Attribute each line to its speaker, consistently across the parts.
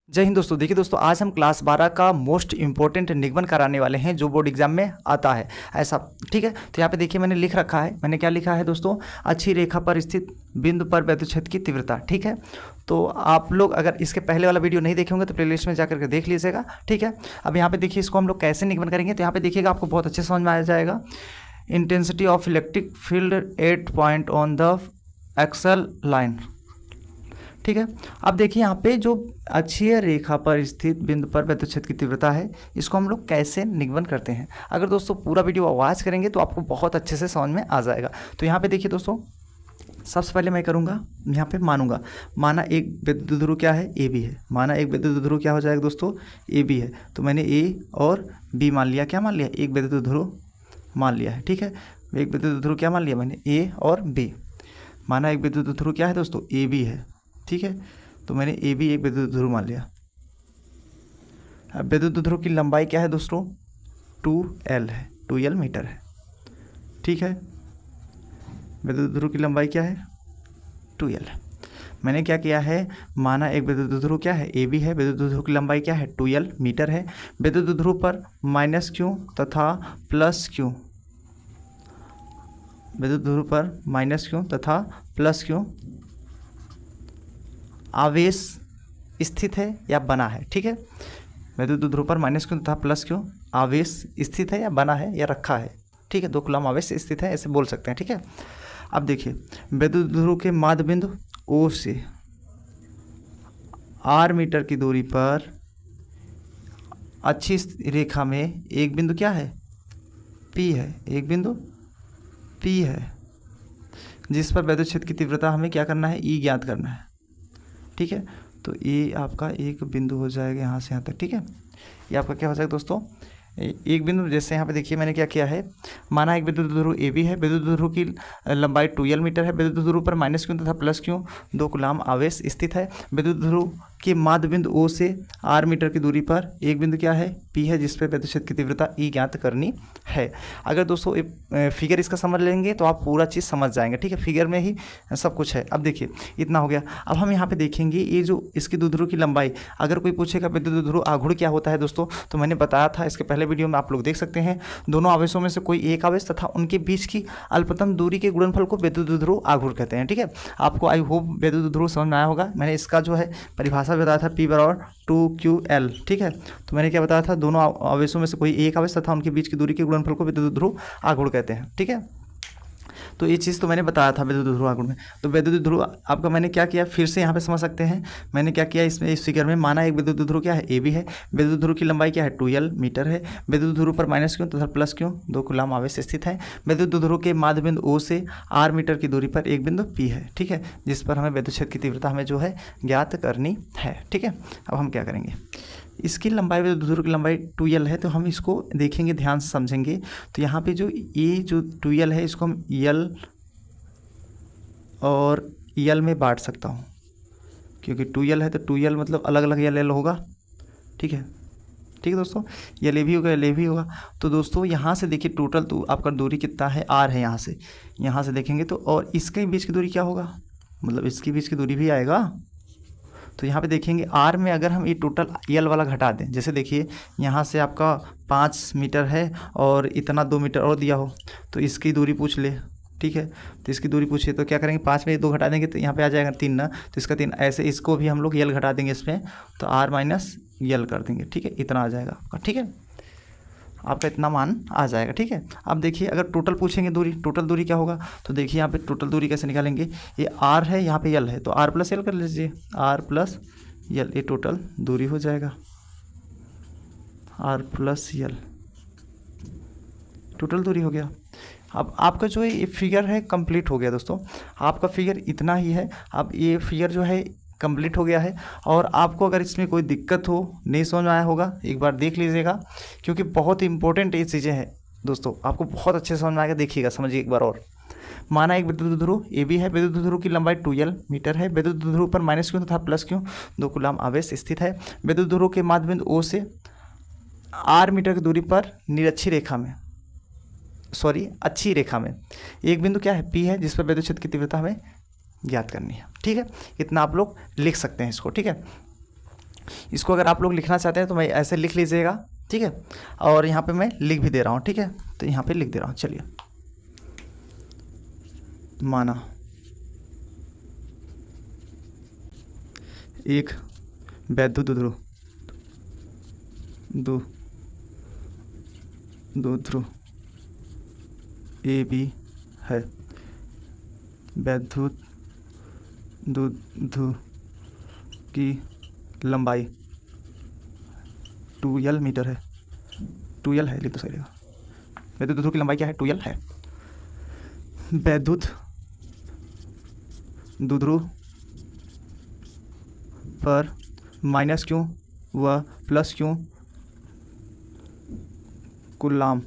Speaker 1: जय हिंद दोस्तों। देखिए दोस्तों, आज हम क्लास 12 का मोस्ट इंपॉर्टेंट निगमन कराने वाले हैं जो बोर्ड एग्जाम में आता है ऐसा। ठीक है, तो यहाँ पे देखिए मैंने लिख रखा है, मैंने क्या लिखा है दोस्तों, अच्छी रेखा पर स्थित बिंदु पर वैद्युत क्षेत्र की तीव्रता। ठीक है, तो आप लोग अगर इसके पहले वाला वीडियो नहीं देखे होंगे तो प्लेलिस्ट में जाकर के देख लीजिएगा। ठीक है, अब यहाँ पे देखिए इसको हम लोग कैसे निगमन करेंगे, तो यहाँ पे देखिएगा आपको बहुत अच्छे समझ में आ जाएगा। Intensity of electric field 8 point on the axle line. ठीक है, अब देखिए यहाँ पे जो अक्षीय रेखा पर स्थित बिंदु पर वैद्युत क्षेत्र की तीव्रता है, इसको हम लोग कैसे निगमन करते हैं। अगर दोस्तों पूरा वीडियो आवाज़ करेंगे तो आपको बहुत अच्छे से समझ में आ जाएगा। तो यहाँ पे देखिए दोस्तों, सबसे पहले मैं करूँगा यहाँ पे मानूंगा, माना एक विद्युत ध्रुव क्या है, ए बी है। माना एक विद्युत ध्रुव क्या हो जाएगा दोस्तों, ए बी है। तो मैंने ए और बी मान लिया, क्या मान लिया, एक विद्युत ध्रुव मान लिया है। ठीक है, एक विद्युत ध्रुव क्या मान लिया मैंने, ए और बी। माना एक विद्युत ध्रुव क्या है दोस्तों, ए बी है। ठीक है, तो मैंने ए बी एक विद्युत ध्रुव मान लिया। अब विद्युत ध्रुव की लंबाई क्या है दोस्तों, 2L है, 2L मीटर है। ठीक है, विद्युत ध्रुव की लंबाई क्या है, 2L। मैंने क्या किया है, माना एक विद्युत ध्रुव क्या है, ए बी है। विद्युत ध्रुव की लंबाई क्या है, 2L मीटर है। विद्युत ध्रुव पर माइनस क्यू तथा प्लस क्यू, विद्युत ध्रुव पर माइनस क्यू तथा प्लस क्यू आवेश स्थित है या बना है। ठीक है, विद्युत ध्रुव पर माइनस क्यू तथा प्लस क्यू आवेश स्थित है या बना है या रखा है। ठीक है, 2 कूलम आवेश स्थित है, ऐसे बोल सकते हैं। ठीक है, अब देखिए विद्युत ध्रुव के माध्य बिंदु ओ से r मीटर की दूरी पर अच्छी रेखा में एक बिंदु क्या है, P है, एक बिंदु P है, जिस पर वैद्युत क्षेत्र की तीव्रता हमें क्या करना है, E ज्ञात करना है। ठीक है, तो ये आपका एक बिंदु हो जाएगा यहाँ से यहाँ तक। ठीक है, ये आपका क्या हो जाएगा दोस्तों, एक बिंदु। जैसे यहाँ पे देखिए मैंने क्या किया है, माना एक विद्युत ध्रुव ए बी है। विद्युत ध्रुव की लंबाई 2L मीटर है। विद्युत ध्रुव पर माइनस क्यू तथा प्लस क्यू 2 कूलम आवेश स्थित है। विद्युत ध्रुव के माध्य बिंदु ओ से r मीटर की दूरी पर एक बिंदु क्या है, P है, जिस पर वैद्युत क्षेत्र की तीव्रता E ज्ञात करनी है। अगर दोस्तों फिगर इसका समझ लेंगे तो आप पूरा चीज़ समझ जाएंगे। ठीक है, फिगर में ही सब कुछ है। अब देखिए इतना हो गया। अब हम यहाँ पे देखेंगे ये जो इसकी द्विध्रुव की लंबाई, अगर कोई पूछेगा विद्युत ध्रुव आघूर्ण क्या होता है दोस्तों, तो मैंने बताया था इसके पहले वीडियो में, आप लोग देख सकते हैं। दोनों आवेशों में से कोई एक आवेश तथा उनके बीच की अल्पतम दूरी के गुणनफल को विद्युत ध्रुव आघूर्ण कहते हैं। ठीक है, आपको आई होप विद्युत ध्रुव समझ में आया होगा। मैंने इसका जो है परिभाषा बताया था, P बराबर 2QL। ठीक है, तो मैंने क्या बताया था, दोनों आवेशों में से कोई एक आवेश तथा उनके बीच की दूरी के गुणनफल को विद्युत ध्रुव आघूर्ण कहते हैं। ठीक है, तो ये चीज़ तो मैंने बताया था विद्युत ध्रुव आघूर्ण में। तो विद्युत ध्रुव आपका मैंने क्या किया, फिर से यहाँ पे समझ सकते हैं। मैंने क्या किया इसमें, इस फिगर में माना एक विद्युत ध्रुव क्या है, ए बी है। विद्युत ध्रुव की लंबाई क्या है, 2L मीटर है। विद्युत ध्रुव पर माइनस क्यू तथा प्लस क्यू 2 कूलम आवेश स्थित है। विद्युत ध्रुव के माध्य बिंदु ओ से r मीटर की दूरी पर एक बिंदु P है। ठीक है, जिस पर हमें वैद्युत क्षेत्र की तीव्रता हमें जो है ज्ञात करनी है। ठीक है, अब हम क्या करेंगे, इसकी लंबाई विद्युत ध्रुव की लंबाई 2L है, तो हम इसको देखेंगे, ध्यान से समझेंगे। तो यहाँ पे जो ये जो 2L है, इसको हम L और L में बांट सकता हूँ, क्योंकि 2L है तो 2L मतलब अलग अलग L होगा। ठीक है, ठीक है दोस्तों, L भी होगा, L भी होगा। तो दोस्तों यहाँ से देखिए टोटल तो आपका दूरी कितना है, R है। यहाँ से देखेंगे तो, और इसके बीच की दूरी क्या होगा, मतलब इसके बीच की दूरी भी आएगा। तो यहाँ पे देखेंगे R में अगर हम ये टोटल L वाला घटा दें, जैसे देखिए यहाँ से आपका 5 मीटर है और इतना 2 मीटर और दिया हो, तो इसकी दूरी पूछ ले। ठीक है, तो इसकी दूरी पूछिए तो क्या करेंगे, 5 में 2 घटा देंगे तो यहाँ पे आ जाएगा 3 ना, तो इसका 3। ऐसे इसको भी हम लोग L घटा देंगे इसमें, तो R माइनस L कर देंगे। ठीक है, इतना आ जाएगा आपका। ठीक है, आपका इतना मान आ जाएगा। ठीक है, अब देखिए अगर टोटल पूछेंगे दूरी, टोटल दूरी क्या होगा, तो देखिए यहाँ पे टोटल दूरी कैसे निकालेंगे, ये R है, यहाँ पे L है, तो R प्लस L कर लीजिए, R प्लस L, ये टोटल दूरी हो जाएगा, R प्लस L टोटल दूरी हो गया। अब आपका जो ये फिगर है कंप्लीट हो गया दोस्तों, आपका फिगर इतना ही है। अब ये फिगर जो है कंप्लीट हो गया है। और आपको अगर इसमें कोई दिक्कत हो, नहीं समझ में आया होगा, एक बार देख लीजिएगा, क्योंकि बहुत इंपॉर्टेंट ये चीज़ें हैं दोस्तों, आपको बहुत अच्छे समझ में आएगा। देखिएगा, समझिए एक बार और। माना एक विद्युत ध्रुव ए बी है। विद्युत ध्रुव की लंबाई 2L मीटर है। विद्युत ध्रुव पर माइनस क्यू तथा प्लस क्यू 2 कूलम आवेश स्थित है। विद्युत ध्रुव के माध्य बिंदु O से r मीटर की दूरी पर निरक्षी रेखा में, अच्छी रेखा में एक बिंदु क्या है, P है, जिस पर वैद्युत क्षेत्र की तीव्रता हमें ज्ञात करनी है। ठीक है, इतना आप लोग लिख सकते हैं इसको। ठीक है, इसको अगर आप लोग लिखना चाहते हैं तो मैं ऐसे लिख लीजिएगा, ठीक है। और यहाँ पे मैं लिख भी दे रहा हूँ, ठीक है। तो यहाँ पे लिख दे रहा हूँ, चलिए। माना एक वैद्युत द्विध्रुव ए बी है। वैद्युत द्विध्रुव की लंबाई 2l मीटर है। 2l है, लिख तो सही रहेगा। वैद्युत द्विध्रुव की लंबाई क्या है? 2l है। वैद्युत द्विध्रुव पर माइनस क्यों व प्लस क्यों कूलाम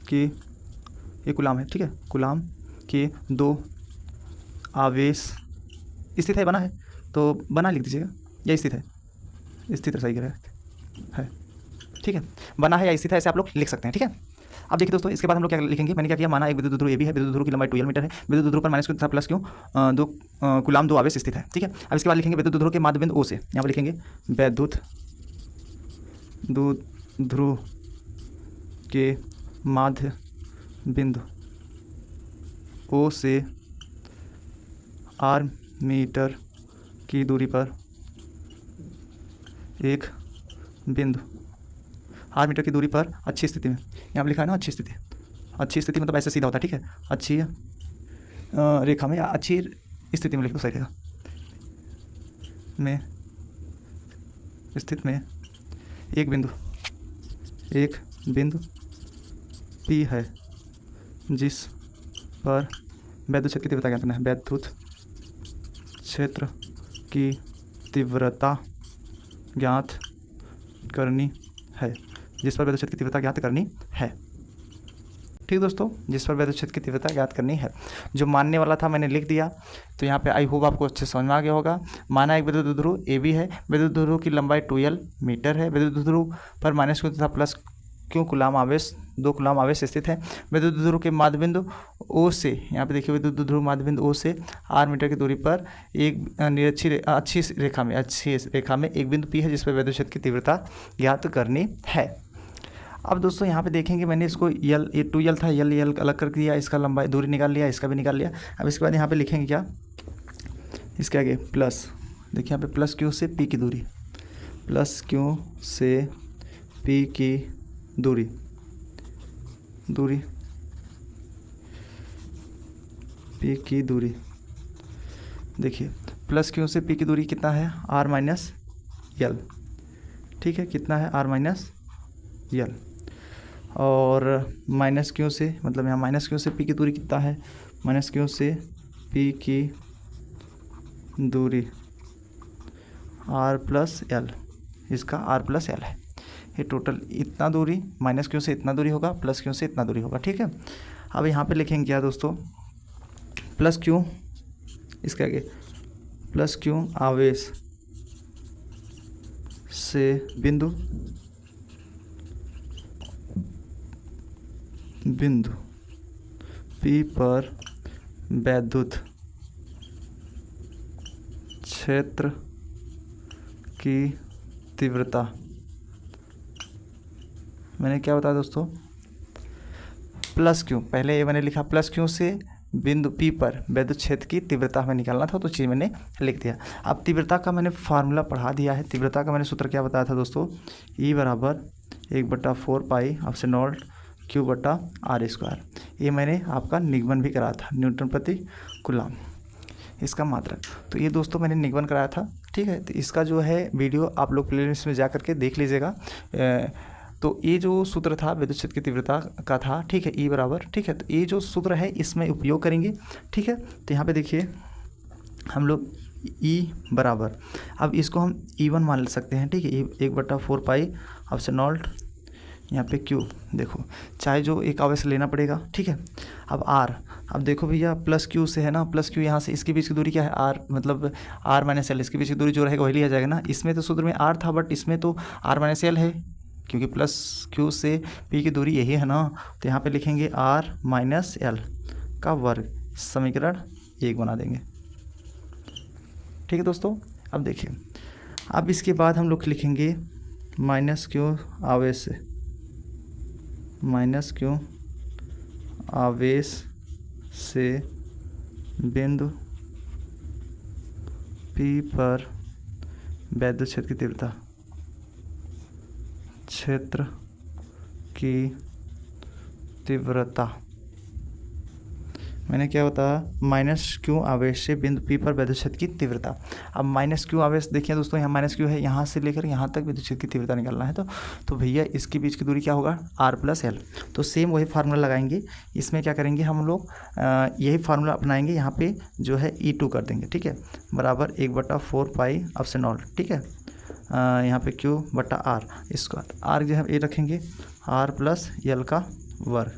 Speaker 1: के, ये कूलाम है, ठीक है, कूलाम के 2 आवेश स्थित है। बना है तो बना लिख दीजिएगा, या स्थित है, स्थित सही है, ठीक है। बना है या स्थित है, ऐसे आप लोग लिख सकते हैं, ठीक है। अब देखिए दोस्तों, इसके बाद हम लोग क्या लिखेंगे, मैंने क्या किया, माना एक विद्युत द्विध्रुव ए बी है, विद्युत द्विध्रुव की लंबाई 2l मीटर है, विद्युत द्विध्रुव पर माइनस क्यों तथा प्लस क्यों 2 कूलाम 2 आवेश स्थित है, ठीक है। अब इसके बाद लिखेंगे विद्युत द्विध्रुव के माध्य बिंदु O से, यहाँ पर लिखेंगे वैद्युत द्विध्रुव के माध्य बिंदु O से r मीटर की दूरी पर एक बिंदु, r मीटर की दूरी पर अच्छी स्थिति में, यहाँ पर लिखा है ना अच्छी स्थिति, अच्छी स्थिति मतलब ऐसे सीधा होता है, ठीक है। अच्छी रेखा में या अच्छी स्थिति में लिख दो, सही रहेगा। में स्थित में एक बिंदु P है जिस पर वैद्युत क्षेत्र की तीव्रता ज्ञात करना है। वैद्युत क्षेत्र की तीव्रता ज्ञात करनी है, जिस पर वैद्युत क्षेत्र की तीव्रता ज्ञात करनी है, ठीक दोस्तों, जिस पर वैद्युत क्षेत्र की तीव्रता ज्ञात करनी है। जो मानने वाला था मैंने लिख दिया, तो यहाँ पे आई होप आपको अच्छे समझ में आ गया होगा। माना एक विद्युत द्विध्रुव ए बी है, विद्युत द्विध्रुव की लंबाई 2l मीटर है, विद्युत द्विध्रुव पर माइनस क्यों तथा प्लस क्यों कूलाम आवेश 2 कूलाम आवेश स्थित है। विद्युत द्विध्रुव के माध्य बिंदु O से, यहाँ पे देखिए विद्युत द्विध्रुव माध्य बिंदु O से r मीटर की दूरी पर एक अच्छी रेखा में एक बिंदु P है जिस पर वैद्युत क्षेत्र की तीव्रता ज्ञात करनी है। अब दोस्तों यहाँ पे देखेंगे, मैंने इसको यल, ये 2l था, यल अलग कर दिया, इसका लंबाई दूरी निकाल लिया, इसका भी निकाल लिया। अब इसके बाद यहाँ पे लिखेंगे क्या, इसके आगे प्लस, देखिए यहाँ पे प्लस क्यू से P की दूरी, प्लस क्यू से P की दूरी P की दूरी, देखिए प्लस क्यू से P की दूरी कितना है, r माइनस यल, ठीक है, कितना है, r माइनस यल। और माइनस क्यू से, मतलब यहाँ माइनस क्यू से P की दूरी कितना है, माइनस क्यू से P की दूरी r प्लस एल, इसका r प्लस एल है। ये टोटल इतना दूरी, माइनस क्यू से इतना दूरी होगा, प्लस क्यू से इतना दूरी होगा, ठीक है। अब यहाँ पे लिखेंगे क्या दोस्तों, प्लस क्यू, इसके आगे प्लस क्यू आवेश से बिंदु P पर वैद्युत क्षेत्र की तीव्रता, मैंने क्या बताया दोस्तों, प्लस क्यू, पहले ये मैंने लिखा प्लस क्यू से बिंदु P पर वैद्युत क्षेत्र की तीव्रता हमें निकालना था, तो चीज़ मैंने लिख दिया। अब तीव्रता का मैंने फार्मूला पढ़ा दिया है। तीव्रता का मैंने सूत्र क्या बताया था दोस्तों, E बराबर 1/4 पाई आपसे नॉट Q/r²। ये मैंने आपका निगमन भी कराया था, न्यूटन प्रति कूलाम इसका मात्रक। तो ये दोस्तों मैंने निगमन कराया था, ठीक है। तो इसका जो है वीडियो आप लोग प्लेलिस्ट में जा करके देख लीजिएगा। तो ये जो सूत्र था विद्युत क्षेत्र की तीव्रता का था, ठीक है, E बराबर, ठीक है। तो ये जो सूत्र है इसमें उपयोग करेंगे, ठीक है। तो यहाँ पे देखिए हम लोग E बराबर, अब इसको हम E1 मान सकते हैं, ठीक है। 1/4 पाई आपसे नॉट यहाँ पे Q, देखो चाहे जो एक आवेश लेना पड़ेगा, ठीक है। अब R, अब देखो भैया प्लस Q से है ना, प्लस Q यहाँ से इसके बीच की दूरी क्या है, R, मतलब R माइनस एल, इसके बीच की दूरी जो रहेगा वही लिया जाएगा ना। इसमें तो सूत्र में R था, बट इसमें तो R माइनस एल है, क्योंकि प्लस Q से P की दूरी यही है ना। तो यहाँ पे लिखेंगे R माइनस एल का वर्ग, समीकरण 1 बना देंगे, ठीक है दोस्तों। अब देखिए, अब इसके बाद हम लोग लिखेंगे माइनस क्यू आवेश से, माइनस क्यू आवेश से बिंदु P पर वैद्युत क्षेत्र की तीव्रता, क्षेत्र की तीव्रता मैंने क्या बताया, माइनस क्यू आवेश से बिंदु P पर वैद्युत क्षेत्र की तीव्रता। अब माइनस क्यू आवेश देखिए दोस्तों, यहाँ माइनस क्यू है, यहाँ से लेकर यहाँ तक विद्युत क्षेत्र की तीव्रता निकालना है। तो भैया इसके बीच की दूरी क्या होगा, R + L। तो सेम वही फार्मूला लगाएंगे। इसमें क्या करेंगे हम लोग, यही फार्मूला अपनाएंगे। यहाँ पे जो है E2 कर देंगे, ठीक है, बराबर 1/4 पाई अपसन नॉट, ठीक है, यहाँ पे Q/R, इसको R जो है ये रखेंगे R + L का वर्ग,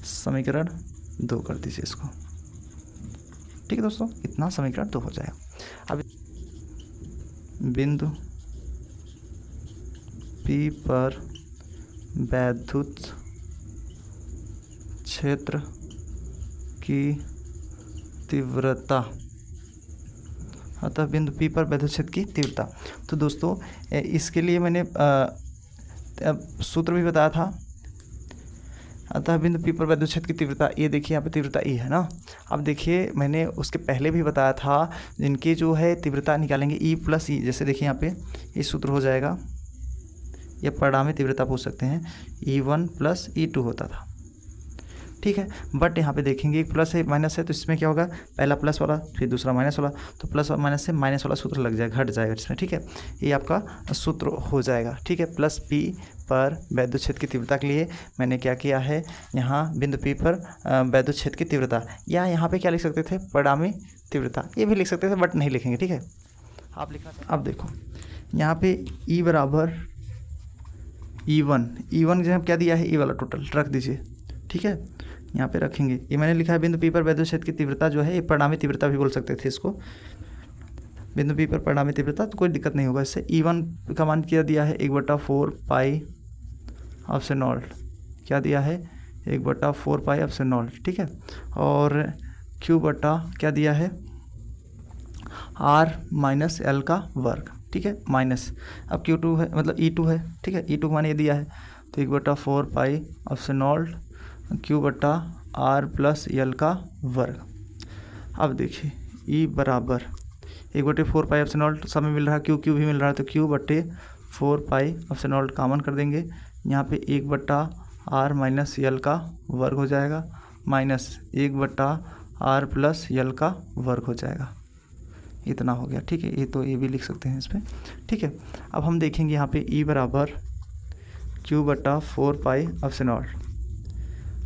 Speaker 1: समीकरण 2 कर दीजिए इसको, ठीक है दोस्तों, इतना समीकरण 2 हो जाएगा। अब बिंदु P पर वैद्युत क्षेत्र की तीव्रता, अतः बिंदु P पर वैद्युत क्षेत्र की तीव्रता। तो दोस्तों इसके लिए मैंने सूत्र भी बताया था। अतः बिंदु P पर वैद्युत क्षेत्र की तीव्रता, ये देखिए यहाँ पे तीव्रता E है ना। अब देखिए मैंने उसके पहले भी बताया था, जिनकी जो है तीव्रता निकालेंगे E + E। जैसे देखिए यहाँ पे ये सूत्र हो जाएगा, या परिणामी तीव्रता पूछ सकते हैं, E1 + E2 होता था, ठीक है। बट यहाँ पे देखेंगे एक प्लस है माइनस है, तो इसमें क्या होगा, पहला प्लस वाला फिर दूसरा माइनस वाला, तो प्लस और माइनस से माइनस वाला सूत्र लग जाएगा, घट जाएगा इसमें, ठीक है। ये आपका सूत्र हो जाएगा, ठीक है। प्लस P पर वैद्युत क्षेत्र की तीव्रता के लिए मैंने क्या किया है, यहाँ बिंदु P पर वैद्युत क्षेत्र की तीव्रता, या यहाँ पे क्या लिख सकते थे, परिणामी तीव्रता, ये भी लिख सकते थे बट नहीं लिखेंगे, ठीक है। आप लिखना, अब देखो यहाँ पे E बराबर E1 जो है क्या दिया है, E वाला टोटल रख दीजिए, ठीक है, यहाँ पे रखेंगे। ये मैंने लिखा है बिंदु P पर वैद्युत क्षेत्र की तीव्रता जो है, ये परिणामी तीव्रता भी बोल सकते थे इसको, बिंदु P पर परिणामी तीव्रता, तो कोई दिक्कत नहीं होगा इससे। E1 का मान क्या दिया है, 1/4 पाई अपसन नॉट, क्या दिया है, 1/4 पाई अपसन नॉट, ठीक है। और Q बटा क्या दिया है, R - L का वर्ग, ठीक है, माइनस, अब Q2 है मतलब E2 है, ठीक है, E2 का मान ये दिया है, तो 1/4 पाई अपसन नॉट Q/R + L का वर्ग। अब देखिए E बराबर 1/4 पाई अपसन नॉट, सब में मिल रहा है, Q भी मिल रहा है, तो Q/4 pi option not common कर देंगे, यहाँ पे 1/R - L का वर्ग हो जाएगा, माइनस 1/R + L का वर्ग हो जाएगा, इतना हो गया, ठीक है। ये तो ये भी लिख सकते हैं इसमें, ठीक है। अब हम देखेंगे यहाँ पे E बराबर Q/4 पाई अपसन नॉट।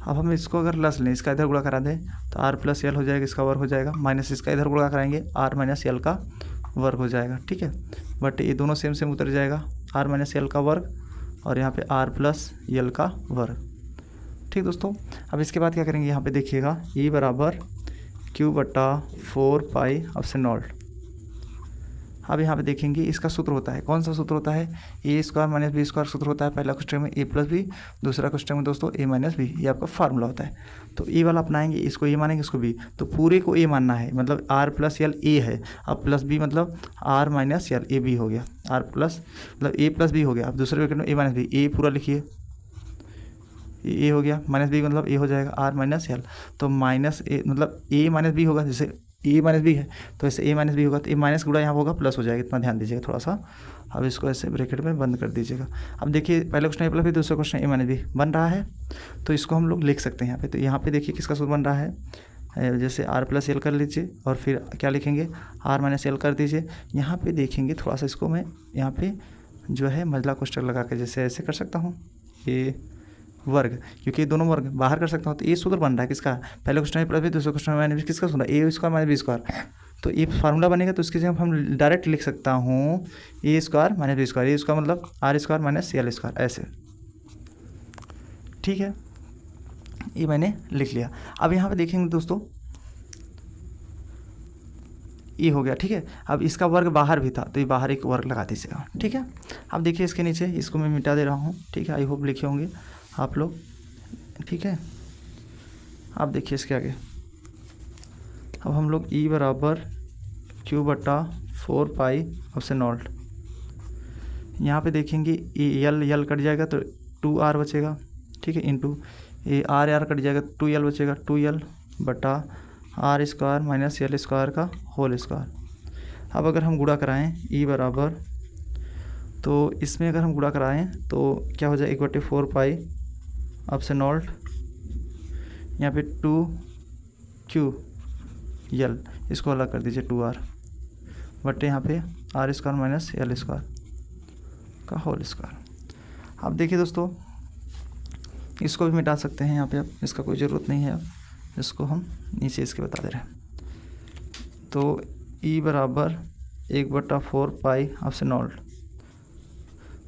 Speaker 1: अब हम इसको अगर लस लें, इसका इधर गुणा करा दें तो R + L हो जाएगा, इसका वर्ग हो जाएगा, माइनस इसका इधर गुणा कराएंगे R - L का वर्ग हो जाएगा, ठीक है। बट ये दोनों सेम उतर जाएगा, R - L का वर्ग और यहाँ पे R + L का वर्ग, ठीक दोस्तों। अब इसके बाद क्या करेंगे, यहाँ पे देखिएगा E बराबर Q/4 पाई अपसन नॉट। अब यहाँ पे देखेंगे इसका सूत्र होता है, कौन सा सूत्र होता है, A² - B² सूत्र होता है। पहला क्वेश्चन में A + B, दूसरा क्वेश्चन में दोस्तों A - B, ये आपका फार्मूला होता है। तो E वाला अपनाएंगे, इसको A मानेंगे, इसको B, तो पूरे को A मानना है, मतलब R + L A है, अब प्लस B मतलब R - L A B हो गया, R प्लस मतलब A + B हो गया। अब दूसरे ब्रैकेट में A - B, A पूरा लिखिए, A हो गया, -B मतलब A हो जाएगा R - L, तो माइनस A मतलब A - B होगा, जैसे A - B है तो ऐसे A - B होगा, तो A माइनस गुणा यहाँ होगा प्लस हो जाएगा, इतना ध्यान दीजिएगा थोड़ा सा। अब इसको ऐसे ब्रैकेट में बंद कर दीजिएगा। अब देखिए पहला क्वेश्चन A + B, दूसरा क्वेश्चन A - B बन रहा है, तो इसको हम लोग लिख सकते हैं यहाँ पे। तो यहाँ पे देखिए किसका सूत्र बन रहा है, जैसे R + L कर लीजिए और फिर क्या लिखेंगे, R - L कर दीजिए। यहाँ पे देखेंगे थोड़ा सा, इसको मैं यहाँ पे जो है मझला कोष्ठक लगा के जैसे ऐसे कर सकता हूँ, ये वर्ग, क्योंकि ये दोनों वर्ग बाहर कर सकता हूँ, तो ये सूत्र बन रहा है किसका, पहले क्वेश्चन में +B, दूसरे क्वेश्चन में -B, किसका सूत्र, A² - B²। तो ये फार्मूला बनेगा, तो इसकी जगह हम डायरेक्ट लिख सकता हूँ A² - B², ये इसका मतलब R² - L², ऐसे, ठीक है। ये मैंने लिख लिया। अब यहाँ पे देखेंगे दोस्तों ये हो गया, ठीक है। अब इसका वर्ग बाहर भी था, तो ये बाहर एक वर्ग लगा दीजिएगा, ठीक है। अब देखिए इसके नीचे, इसको मैं मिटा दे रहा हूँ, ठीक है, आई होप लिखे होंगे आप लोग, ठीक है। अब देखिए इसके आगे, अब हम लोग E बराबर Q/4 पाई अपसन नॉट, यहाँ पे देखेंगे यल यल कट जाएगा तो 2r बचेगा, ठीक है, इंटू आर आर कट जाएगा 2l बचेगा, 2l बटा R square minus L square का होल स्क्वायर। अब अगर हम गुणा कराएं ई बराबर, तो इसमें अगर हम गुणा कराएं तो क्या हो जाए 1/4 पाई अब से नॉल्ट, यहाँ पे 2q इसको अलग कर दीजिए 2r बटे यहाँ पे R square minus L square का होल स्क्वायर। अब देखिए दोस्तों, इसको भी मिटा सकते हैं यहाँ पे, अब इसका कोई ज़रूरत नहीं है, अब इसको हम नीचे इसके बता दे रहे हैं। तो ई बराबर 1/4 पाई अब से नॉल्ट,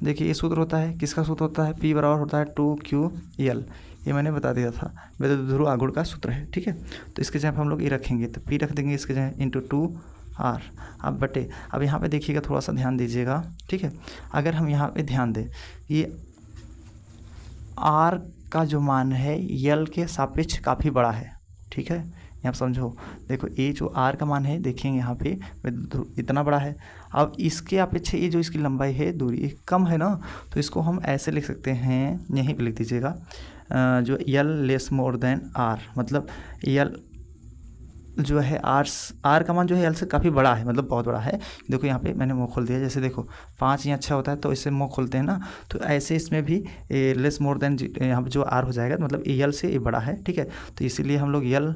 Speaker 1: देखिए ये सूत्र होता है, किसका सूत्र होता है, P बराबर होता है 2ql, ये मैंने बता दिया था, विद्युत ध्रुव आघूर्ण का सूत्र है, ठीक है। तो इसके जगह पर हम लोग ये रखेंगे, तो P रख देंगे इसके जगह इंटू 2r। अब बटे, अब यहाँ पे देखिएगा, थोड़ा सा ध्यान दीजिएगा, ठीक है। अगर हम यहाँ पे ध्यान दें, ये r का जो मान है यल के सापेक्ष काफ़ी बड़ा है, ठीक है, यहाँ समझो, देखो ये जो r का मान है देखेंगे यहाँ पे इतना बड़ा है। अब इसके अपेक्षा ये जो इसकी लंबाई है, दूरी कम है ना, तो इसको हम ऐसे लिख सकते हैं, यहीं पे लिख दीजिएगा, जो यल लेस मोर देन r, मतलब यल जो है आर का मान जो है यल से काफ़ी बड़ा है, मतलब बहुत बड़ा है। देखो यहाँ पे मैंने मुँह खोल दिया, जैसे देखो 5 यहाँ 6 होता है तो इससे मुँह खोलते हैं ना, तो ऐसे इसमें भी लेस मोर देन यहाँ पे जो आर हो जाएगा, मतलब यल से ये बड़ा है, ठीक है। तो इसीलिए हम लोग यल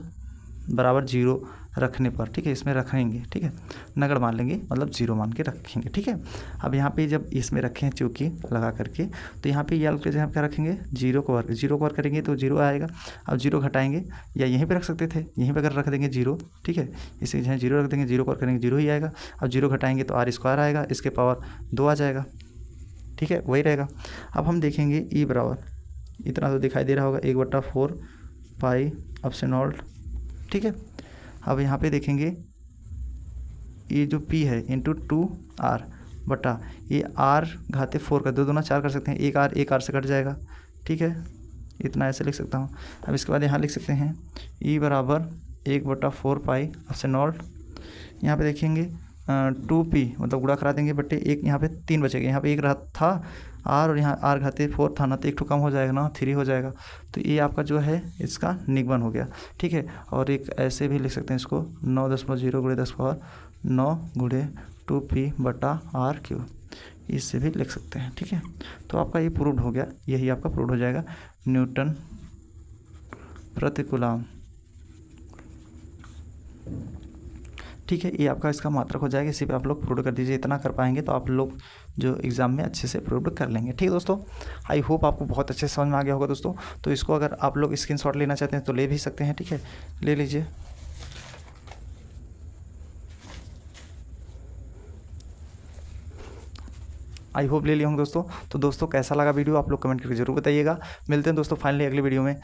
Speaker 1: बराबर 0 रखने पर, ठीक है, इसमें रखेंगे, ठीक है, नगड़ मान लेंगे, मतलब 0 मान के रखेंगे, ठीक है। अब यहाँ पे जब इसमें रखें चौकी लगा करके, तो यहाँ पे यल के जगह क्या रखेंगे, 0 को वर्क करेंगे तो 0 आएगा। अब 0 घटाएंगे, या यहीं पे रख सकते थे, यहीं पे अगर रख देंगे 0, ठीक है, इसी जगह 0 रख देंगे, 0 को वर्क करेंगे 0 ही आएगा। अब 0 घटाएंगे तो आर स्क्वायर आएगा, इसके पावर 2 आ जाएगा, ठीक है, वही रहेगा। अब हम देखेंगे ई बराबर इतना तो दिखाई दे रहा होगा 1/4 पाई अब से नॉल्ट, ठीक है। अब यहाँ पे देखेंगे ये जो P है इंटू 2r बटा ये r घाते 4 का 2 दूना 4 कर सकते हैं, एक r से कट जाएगा, ठीक है, इतना ऐसे लिख सकता हूँ। अब इसके बाद यहाँ लिख सकते हैं E बराबर 1/4 पाई अब से नॉल्ट, यहाँ पे देखेंगे 2p मतलब गुणा करा देंगे बटे एक, यहाँ पे 3 बचेगा, यहाँ पे 1 रहा था r और यहाँ r घाते 4 था ना, तो 1 ठो कम हो जाएगा ना, 3 हो जाएगा। तो ये आपका जो है इसका निगमन हो गया, ठीक है। और एक ऐसे भी लिख सकते हैं इसको 9.0 × 10⁹ गुणे 2p बटा r³, इससे भी लिख सकते हैं, ठीक है। तो आपका ये प्रूव्ड हो गया, यही आपका प्रूव्ड हो जाएगा न्यूटन प्रति कूलम, ठीक है। ये आपका इसका मात्रक हो जाएगा, इसी पे आप लोग प्रूव कर दीजिए, इतना कर पाएंगे तो आप लोग जो एग्ज़ाम में अच्छे से प्रूव कर लेंगे, ठीक है दोस्तों। आई होप आपको बहुत अच्छे से समझ में आ गया होगा दोस्तों। तो इसको अगर आप लोग स्क्रीनशॉट लेना चाहते हैं तो ले भी सकते हैं, ठीक है, ले लीजिए। आई होप ले लिए होंगे दोस्तों। तो दोस्तों कैसा लगा वीडियो आप लोग कमेंट करके जरूर बताइएगा। मिलते हैं दोस्तों फाइनली अगले वीडियो में।